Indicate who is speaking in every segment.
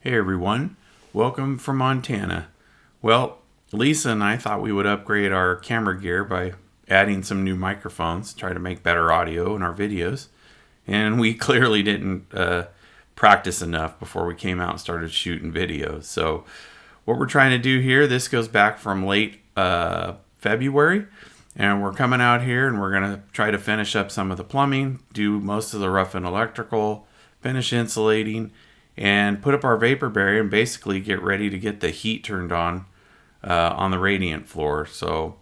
Speaker 1: Hey everyone, welcome from Montana. Well, Lisa and I thought we would upgrade our camera gear by adding some new microphones, try to make better audio in our videos. And we clearly didn't practice enough before we came out and started shooting videos. So what we're trying to do here, this goes back from late February. And we're coming out here and we're going to try to finish up some of the plumbing, do most of the rough and electrical, finish insulating, and put up our vapor barrier and basically get ready to get the heat turned on the radiant floor. So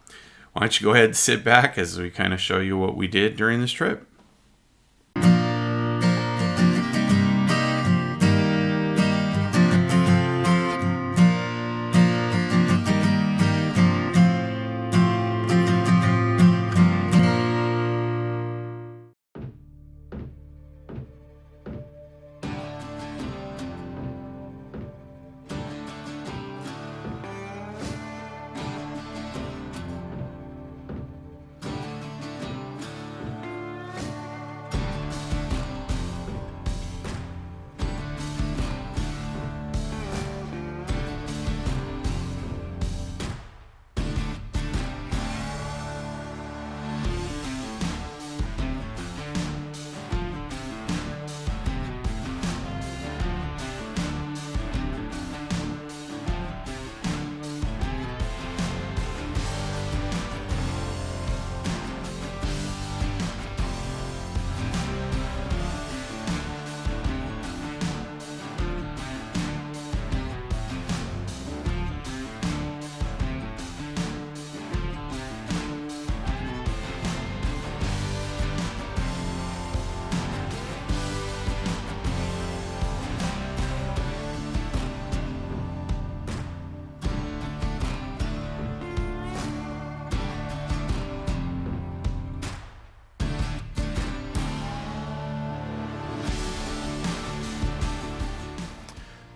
Speaker 1: why don't you go ahead and sit back as we kind of show you what we did during this trip.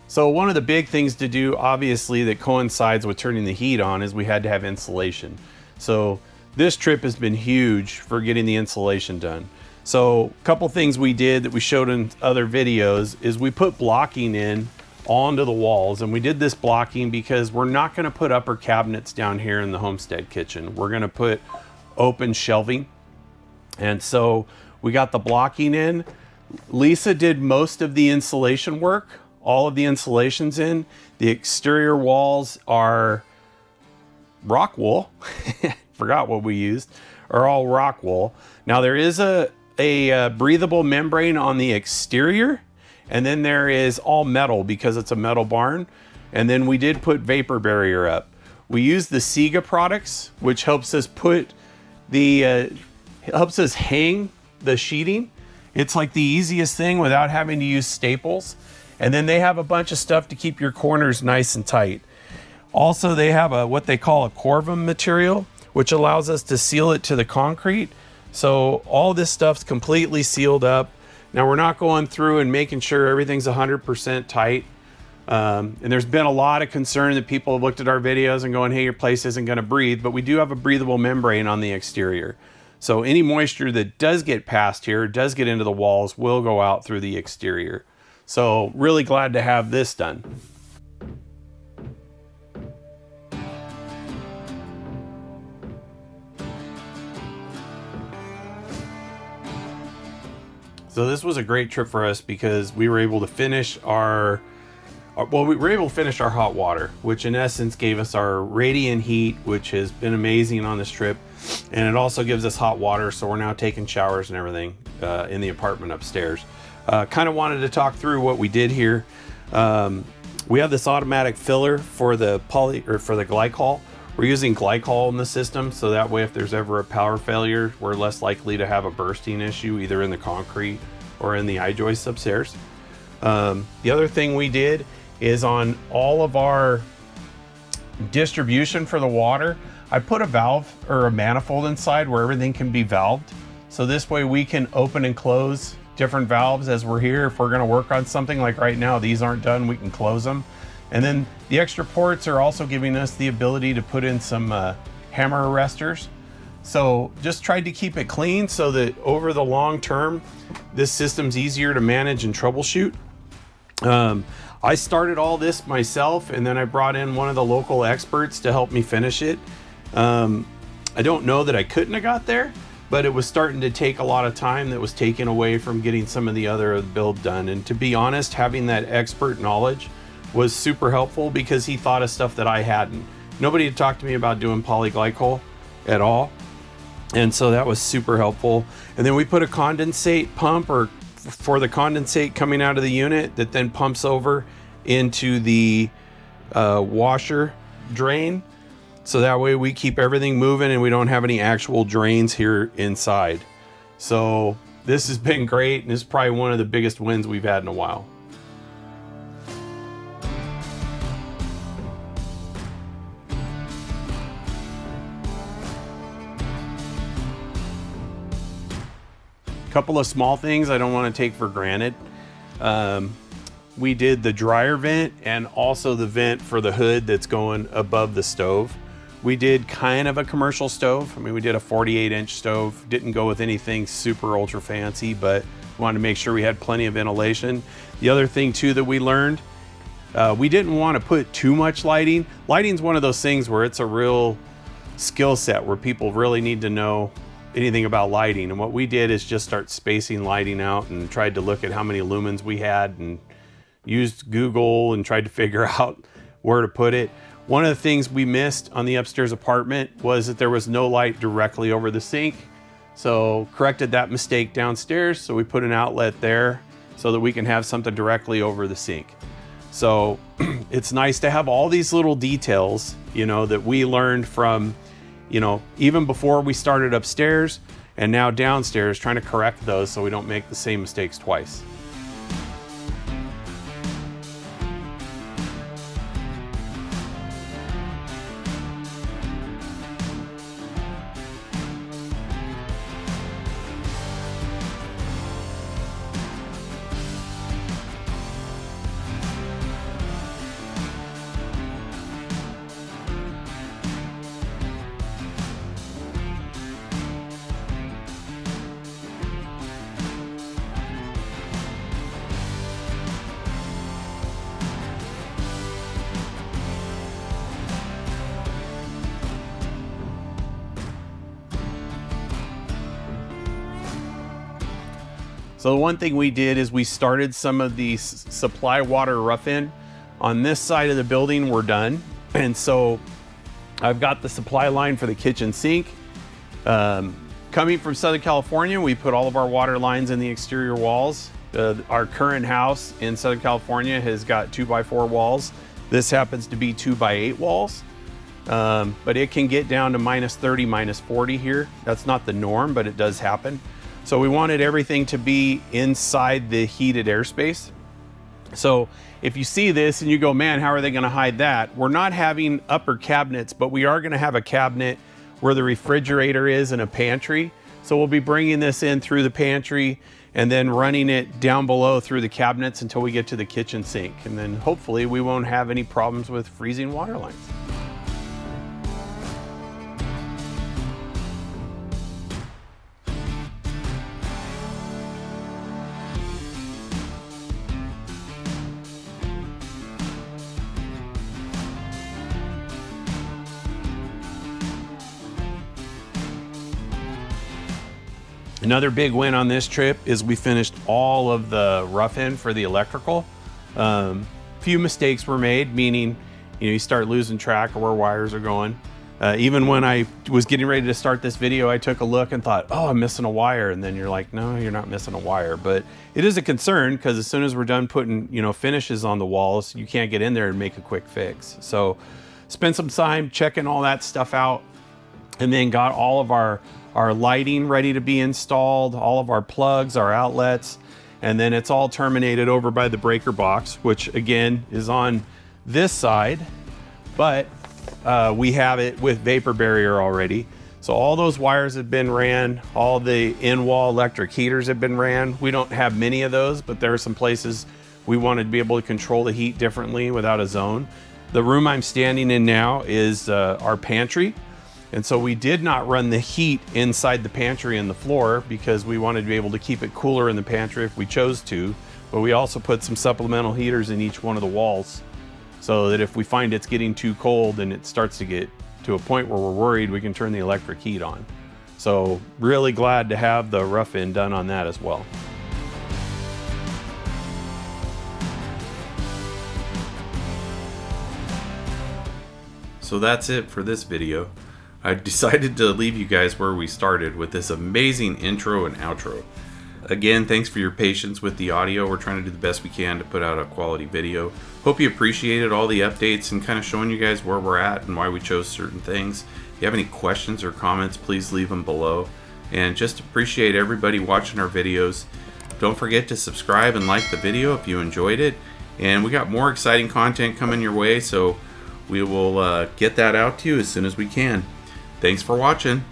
Speaker 2: So one of the big things to do, obviously, that coincides with turning the heat on is we had to have insulation. So this trip has been huge for getting the insulation done. So a couple things we did that we showed in other videos is we put blocking in onto the walls, and we did this blocking because we're not going to put upper cabinets down here in the Homestead kitchen. We're going to put open shelving. And so we got the blocking in. Lisa did most of the insulation work. All of the insulation's in. The exterior walls are rock wool. Forgot what we used. Are all rock wool. Now there is a breathable membrane on the exterior, and then there is all metal because it's a metal barn. And then we did put vapor barrier up. We use the Sega products, which helps us hang the sheeting. It's like the easiest thing without having to use staples. And then they have a bunch of stuff to keep your corners nice and tight. Also, they have what they call a curveballs material, which allows us to seal it to the concrete. So all this stuff's completely sealed up. Now we're not going through and making sure everything's 100% tight. And there's been a lot of concern that people have looked at our videos and going, hey, your place isn't gonna breathe, but we do have a breathable membrane on the exterior. So any moisture that does get past here, does get into the walls, will go out through the exterior. So really glad to have this done. So this was a great trip for us because we were able to finish our hot water, which in essence gave us our radiant heat, which has been amazing on this trip. And it also gives us hot water, so we're now taking showers and everything in the apartment upstairs. Kind of wanted to talk through what we did here. We have this automatic filler for the glycol. We're using glycol in the system, so that way if there's ever a power failure, we're less likely to have a bursting issue either in the concrete or in the I-joists upstairs. The other thing we did is on all of our distribution for the water, I put a valve or a manifold inside where everything can be valved. So this way we can open and close different valves as we're here. If we're going to work on something like right now, these aren't done, we can close them. And then the extra ports are also giving us the ability to put in some hammer arresters. So just tried to keep it clean so that over the long term, this system's easier to manage and troubleshoot. I started all this myself, and then I brought in one of the local experts to help me finish it. I don't know that I couldn't have got there, but it was starting to take a lot of time that was taken away from getting some of the other build done. And to be honest, having that expert knowledge was super helpful because he thought of stuff that I hadn't. Nobody had talked to me about doing polyglycol at all. And so that was super helpful. And then we put a condensate pump for the condensate coming out of the unit that then pumps over into the washer drain. So that way we keep everything moving and we don't have any actual drains here inside. So this has been great, and this is probably one of the biggest wins we've had in a while. Couple of small things I don't want to take for granted. We did the dryer vent and also the vent for the hood that's going above the stove. We did kind of a commercial stove. I mean, we did a 48-inch stove. Didn't go with anything super ultra fancy, but wanted to make sure we had plenty of ventilation. The other thing too that we learned, we didn't want to put too much lighting. Lighting's one of those things where it's a real skill set where people really need to know anything about lighting. And what we did is just start spacing lighting out and tried to look at how many lumens we had and used Google and tried to figure out where to put it. One of the things we missed on the upstairs apartment was that there was no light directly over the sink. So corrected that mistake downstairs. So we put an outlet there so that we can have something directly over the sink. So it's nice to have all these little details, you know, that we learned from, you know, even before we started upstairs and now downstairs, trying to correct those so we don't make the same mistakes twice. So the one thing we did is we started some of the supply water rough-in. On this side of the building, we're done. And so I've got the supply line for the kitchen sink. Coming from Southern California, we put all of our water lines in the exterior walls. Our current house in Southern California has got 2x4 walls. This happens to be 2x8 walls. But it can get down to -30, -40 here. That's not the norm, but it does happen. So we wanted everything to be inside the heated airspace. So if you see this and you go, man, how are they gonna hide that? We're not having upper cabinets, but we are gonna have a cabinet where the refrigerator is and a pantry. So we'll be bringing this in through the pantry and then running it down below through the cabinets until we get to the kitchen sink. And then hopefully we won't have any problems with freezing water lines. Another big win on this trip is we finished all of the rough-in for the electrical. Few mistakes were made, meaning, you know, you start losing track of where wires are going. Even when I was getting ready to start this video, I took a look and thought, oh, I'm missing a wire. And then you're like, no, you're not missing a wire. But it is a concern because as soon as we're done putting, you know, finishes on the walls, you can't get in there and make a quick fix. So spend some time checking all that stuff out, and then got all of our lighting ready to be installed, all of our plugs, our outlets, and then it's all terminated over by the breaker box, which again is on this side, but we have it with vapor barrier already. So all those wires have been ran, all the in-wall electric heaters have been ran. We don't have many of those, but there are some places we wanted to be able to control the heat differently without a zone. The room I'm standing in now is our pantry. And so we did not run the heat inside the pantry and the floor because we wanted to be able to keep it cooler in the pantry if we chose to. but we also put some supplemental heaters in each one of the walls so that if we find it's getting too cold and it starts to get to a point where we're worried, we can turn the electric heat on. So really glad to have the rough end done on that as well.
Speaker 1: So that's it for this video. I decided to leave you guys where we started with this amazing intro and outro. Again, thanks for your patience with the audio. We're trying to do the best we can to put out a quality video. Hope you appreciated all the updates and kind of showing you guys where we're at and why we chose certain things. If you have any questions or comments, please leave them below. And just appreciate everybody watching our videos. Don't forget to subscribe and like the video if you enjoyed it. And we got more exciting content coming your way, so we will get that out to you as soon as we can. Thanks for watching.